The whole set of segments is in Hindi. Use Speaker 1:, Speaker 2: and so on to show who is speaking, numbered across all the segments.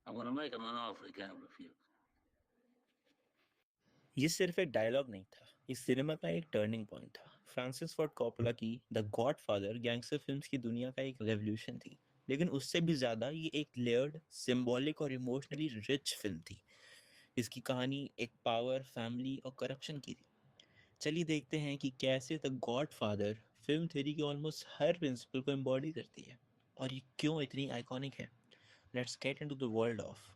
Speaker 1: I'm gonna make him an offer he can't refuse.
Speaker 2: ये सिर्फ एक डायलॉग नहीं था, ये सिनेमा का एक टर्निंग पॉइंट था। फ्रांसिस फोर्ड कोप्पोला की द गॉडफादर गैंगस्टर फिल्म्स की दुनिया का एक रेवोल्यूशन थी, लेकिन उससे भी ज़्यादा ये एक लेयर्ड, सिंबॉलिक और इमोशनली रिच फिल्म थी। इसकी कहानी एक पावर, फैमिली और करप्शन की थी। चलिए देखते हैं कि कैसे द गॉडफादर फिल्म थ्योरी की ऑलमोस्ट हर प्रिंसिपल को एम्बॉडी करती है और ये क्यों इतनी आइकॉनिक है। Let's get into the world of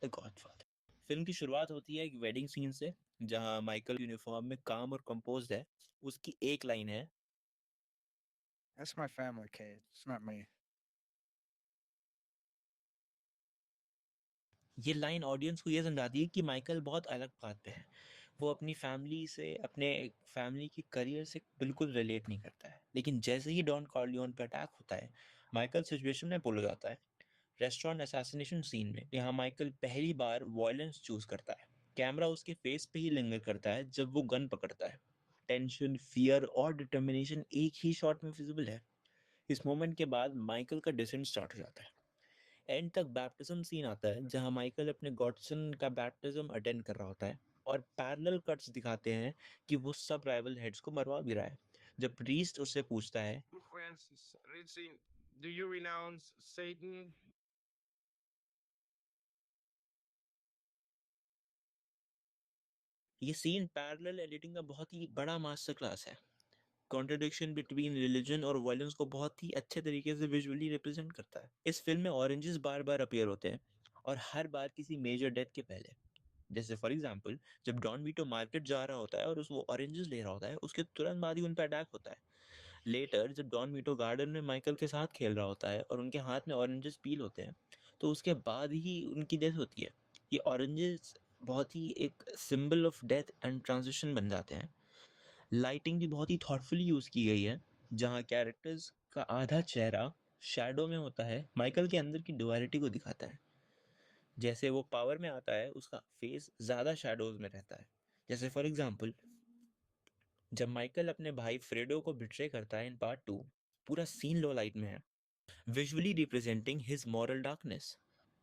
Speaker 2: the godfather. Film की शुरुआत होती है एक वेडिंग सीन से, जहां माइकल यूनिफॉर्म में काम और कंपोज्ड है। उसकी एक लाइन है,
Speaker 3: That's my family, Kate. It's not me.
Speaker 2: ये लाइन ऑडियंस को ये समझाती है कि माइकल बहुत अलग बात पे है। वो अपनी फैमिली से, अपने फैमिली के करियर से बिल्कुल रिलेट नहीं करता है। लेकिन जैसे ही डॉन कॉर्लियोन पे अटैक होता है, माइकल सिचुएशन में भूल जाता है। रेस्टोरेंट असैसिनेशन सीन में यहाँ माइकल पहली बार वॉयलेंस चूज करता है। कैमरा उसके फेस पे ही लिंगर करता है जब वो गन पकड़ता है। टेंशन, फियर और डिटर्मिनेशन एक ही शॉट में विजिबल है। इस मोमेंट के बाद माइकल का डिसेंट स्टार्ट हो जाता है। एंड तक बैप्टिज्म सीन आता है, जहां माइकल अपने गॉडसन का बैप्टिज्म अटेंड कर रहा होता है और पैरेलल कट्स दिखाते हैं कि वो सब राइवल हेड्स को मरवा भी रहा है। जब प्रीस्ट उससे पूछता है,
Speaker 4: Francis, do you renounce Satan?
Speaker 2: ये सीन पैरेलल एडिटिंग का बहुत ही बड़ा मास्टर क्लास है। कॉन्ट्रडिक्शन बिटवीन रिलीजन और वायलेंस को बहुत ही अच्छे तरीके से विजुअली रिप्रेजेंट करता है। इस फिल्म में ऑरेंजेस बार बार अपीयर होते हैं और हर बार किसी मेजर डेथ के पहले। जैसे फॉर एग्जांपल, जब डॉन वीटो मार्केट जा रहा होता है और वो ऑरेंजेस ले रहा होता है, उसके तुरंत बाद ही उन पर अटैक होता है। लेटर जब डॉन वीटो गार्डन में माइकल के साथ खेल रहा होता है और उनके हाथ में ऑरेंजेस पील होते हैं, तो उसके बाद ही उनकी डेथ होती है। ये ऑरेंजेस बहुत ही एक symbol of death and transition बन जाते हैं। लाइटिंग भी बहुत ही थॉटफुली यूज़ की गई है, जहाँ कैरेक्टर्स का आधा चेहरा शैडो में होता है, माइकल के अंदर की डुअलिटी को दिखाता है। जैसे वो पावर में आता है, उसका फेस ज़्यादा शैडोज में रहता है। जैसे फॉर एग्जांपल, जब माइकल अपने भाई फ्रेडो को बिट्रे करता है इन पार्ट 2, पूरा सीन लो लाइट में है, visually representing his moral darkness.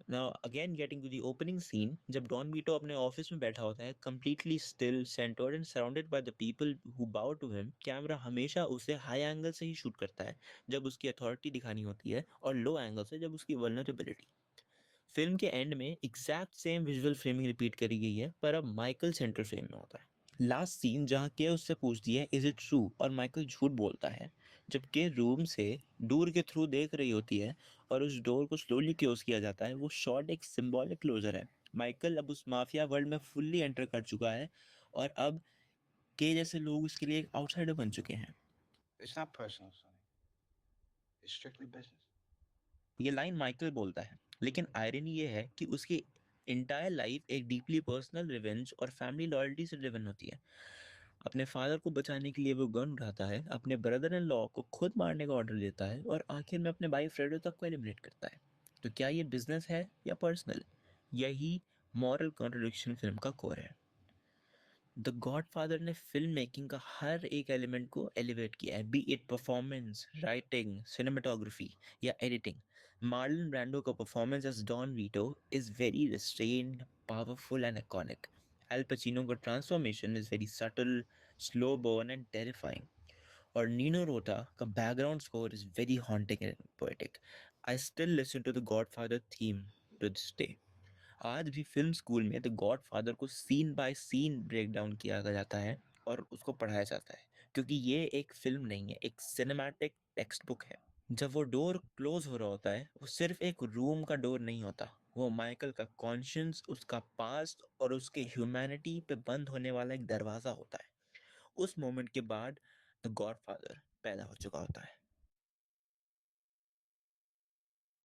Speaker 2: Now again getting to the opening scene, जब डॉन वीटो अपने ऑफिस में बैठा होता है, completely still, centred and surrounded by the people who bow to him, camera हमेशा उसे हाई एंगल से ही शूट करता है जब उसकी अथॉरिटी दिखानी होती है, और लो एंगल से जब उसकी वल्नरेबिलिटी। फिल्म के एंड में exact same visual framing repeat करी गई है, पर अब माइकल सेंटर फ्रेम में होता है। लास्ट सीन जहाँ के उससे पूछती है इज इट ट्रू, और माइकल झूठ बोलता है, जब के रूम से डोर के थ्रू देख रही होती है और उस डोर को स्लोली क्लोज किया जाता है। वो शॉट एक सिंबॉलिक क्लोजर है। माइकल अब उस माफिया वर्ल्ड में फुल्ली एंटर कर चुका है और अब के जैसे लोग उसके लिए एक आउटसाइडर बन चुके हैं।
Speaker 3: It's not personal, Sonny. It's strictly business.
Speaker 2: ये लाइन माइकल बोलता है, लेकिन आयरनी ये है कि उसकी इंटायर लाइफ एक डीपली पर्सनल रिवेंज और फैमिली लॉयल्टी से ड्रिवन होती है। अपने फादर को बचाने के लिए वो गन उठाता है, अपने ब्रदर इन लॉ को खुद मारने का ऑर्डर देता है और आखिर में अपने भाई फ्रेडो तक को एलिमिनेट करता है। तो क्या ये बिजनेस है या पर्सनल? यही मॉरल कॉन्ट्रडिक्शन फिल्म का कोर है। द गॉडफादर ने फिल्म मेकिंग का हर एक एलिमेंट को एलिवेट किया है, be it performance, writing, cinematography या एडिटिंग। मार्लन ब्रांडो का performance as Don Vito is very restrained, powerful and iconic. Al Pacino का transformation is very subtle, slow burn and terrifying. और नीनो रोटा का background score is very haunting and poetic. I still listen to the godfather theme to this day. आज भी फिल्म स्कूल में द गॉडफादर को scene by scene break down किया जाता है और उसको पढ़ाया जाता है, क्योंकि ये एक फिल्म नहीं है, एक सिनेमैटिक टेक्स्ट बुक है। जब वो डोर क्लोज हो रहा होता है, वो सिर्फ एक रूम का डोर नहीं होता, वो माइकल का कॉन्शियंस, उसका पास्ट और उसके ह्यूमैनिटी पे बंद होने वाला एक दरवाजा होता है। उस मोमेंट के बाद द गॉडफादर पैदा हो चुका होता है।